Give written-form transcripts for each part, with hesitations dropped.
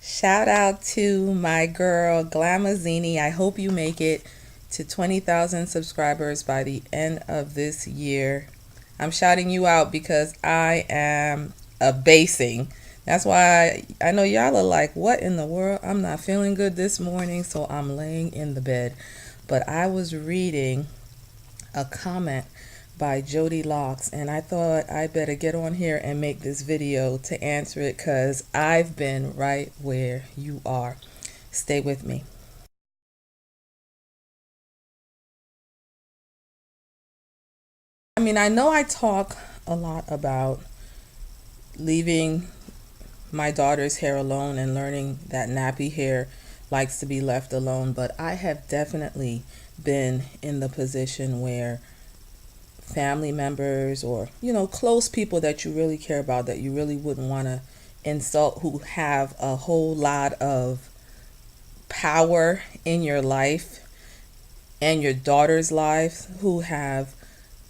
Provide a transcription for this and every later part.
Shout out to my girl Glamazini. I hope you make it to 20,000 subscribers by the end of this year. I'm shouting you out because I am abasing. That's why I know y'all are like, what in the world? I'm not feeling good this morning, so I'm laying in the bed. But I was reading a comment by Jodilox, and I thought I better get on here and make this video to answer it because I've been right where you are. Stay with me. I know I talk a lot about leaving my daughter's hair alone and learning that nappy hair likes to be left alone, but I have definitely been in the position where family members or close people that you really care about, that you really wouldn't want to insult, who have a whole lot of power in your life and your daughter's life, who have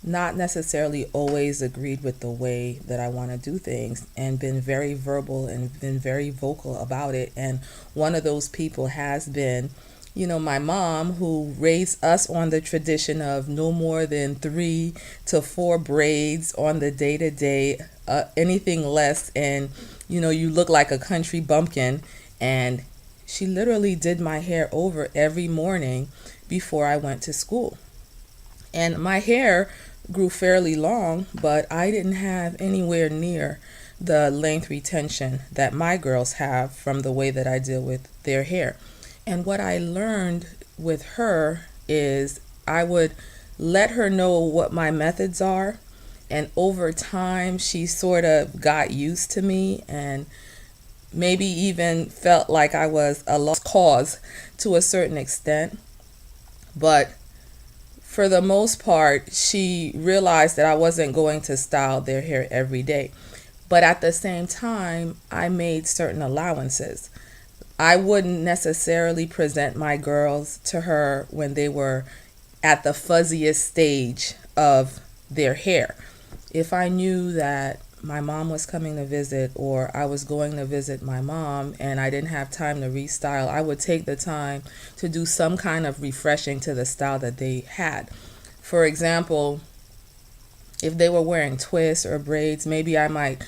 not necessarily always agreed with the way that I want to do things and been very verbal and been very vocal about it. And one of those people has been, my mom, who raised us on the tradition of no more than 3 to 4 braids on the day to day. Anything less, and you look like a country bumpkin. And she literally did my hair over every morning before I went to school. And my hair grew fairly long, but I didn't have anywhere near the length retention that my girls have from the way that I deal with their hair. And what I learned with her is I would let her know what my methods are. And over time, she sort of got used to me and maybe even felt like I was a lost cause to a certain extent. But for the most part, she realized that I wasn't going to style their hair every day. But at the same time, I made certain allowances. I wouldn't necessarily present my girls to her when they were at the fuzziest stage of their hair. If I knew that my mom was coming to visit, or I was going to visit my mom and I didn't have time to restyle, I would take the time to do some kind of refreshing to the style that they had. For example, if they were wearing twists or braids, maybe I might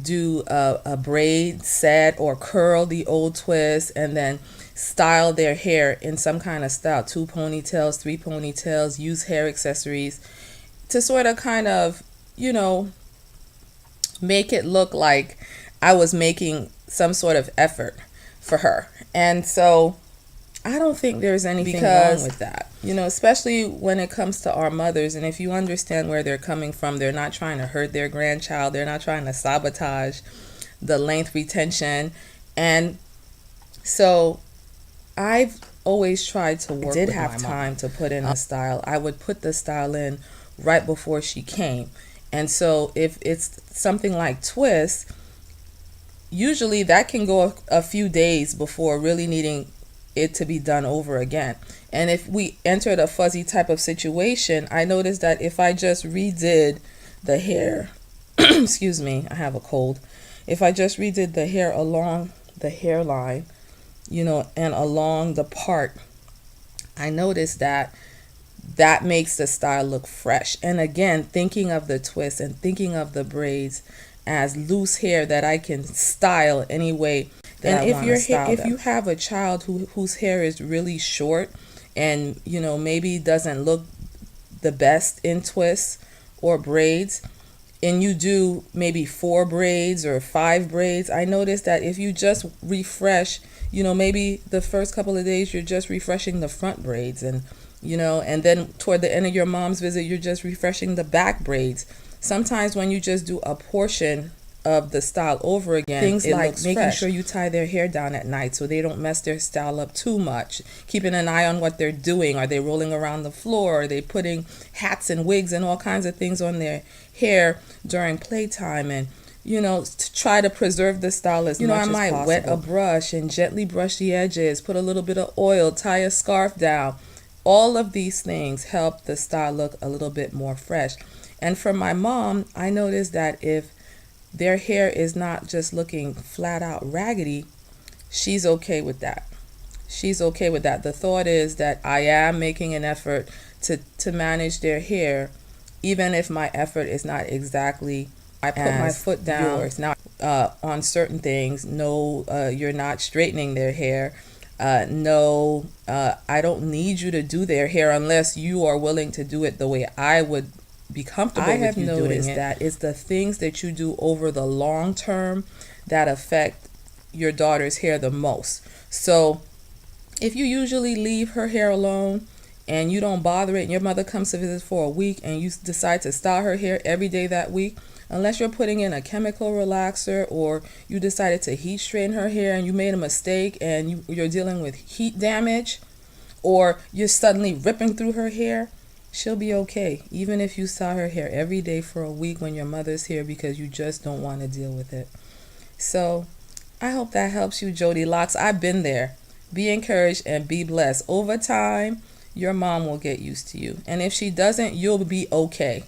do a braid set or curl the old twist and then style their hair in some kind of style, 2 ponytails, 3 ponytails, use hair accessories to sort of kind of, make it look like I was making some sort of effort for her. And so I don't think there's anything wrong with that, especially when it comes to our mothers. And if you understand where they're coming from, they're not trying to hurt their grandchild. They're not trying to sabotage the length retention. And so I've always tried to work with my mom. I did have time to put in a style. I would put the style in right before she came. And so if it's something like twists, usually that can go a few days before really needing it to be done over again. And if we entered a fuzzy type of situation, I noticed that if I just redid the hair, excuse me, I have a cold. If I just redid the hair along the hairline, and along the part, I noticed that makes the style look fresh. And again, thinking of the twists and thinking of the braids as loose hair that I can style any way that I want to style them. If you have a child whose hair is really short and maybe doesn't look the best in twists or braids, and you do maybe 4 braids or 5 braids, I noticed that if you just refresh, maybe the first couple of days you're just refreshing the front braids, and and then toward the end of your mom's visit, you're just refreshing the back braids. Sometimes when you just do a portion of the style over again, things like making sure you tie their hair down at night so they don't mess their style up too much, keeping an eye on what they're doing. Are they rolling around the floor? Are they putting hats and wigs and all kinds of things on their hair during playtime? And to try to preserve the style as much as possible. I might wet a brush and gently brush the edges, put a little bit of oil, tie a scarf down. All of these things help the style look a little bit more fresh. And for my mom, I noticed that if their hair is not just looking flat out raggedy, she's okay with that. She's okay with that. The thought is that I am making an effort to manage their hair, even if my effort is not exactly, I put my foot down yours. Now, on certain things, no, you're not straightening their hair. No, I don't need you to do their hair unless you are willing to do it the way I would be comfortable with you doing it. I have noticed that it's the things that you do over the long term that affect your daughter's hair the most. So if you usually leave her hair alone and you don't bother it, and your mother comes to visit for a week and you decide to style her hair every day that week, unless you're putting in a chemical relaxer or you decided to heat straighten her hair and you made a mistake and you're dealing with heat damage, or you're suddenly ripping through her hair, she'll be okay, even if you style her hair every day for a week when your mother's here, because you just don't want to deal with it. So I hope that helps you, Jodilox. I've been there. Be encouraged and be blessed. Over time, your mom will get used to you. And if she doesn't, you'll be okay.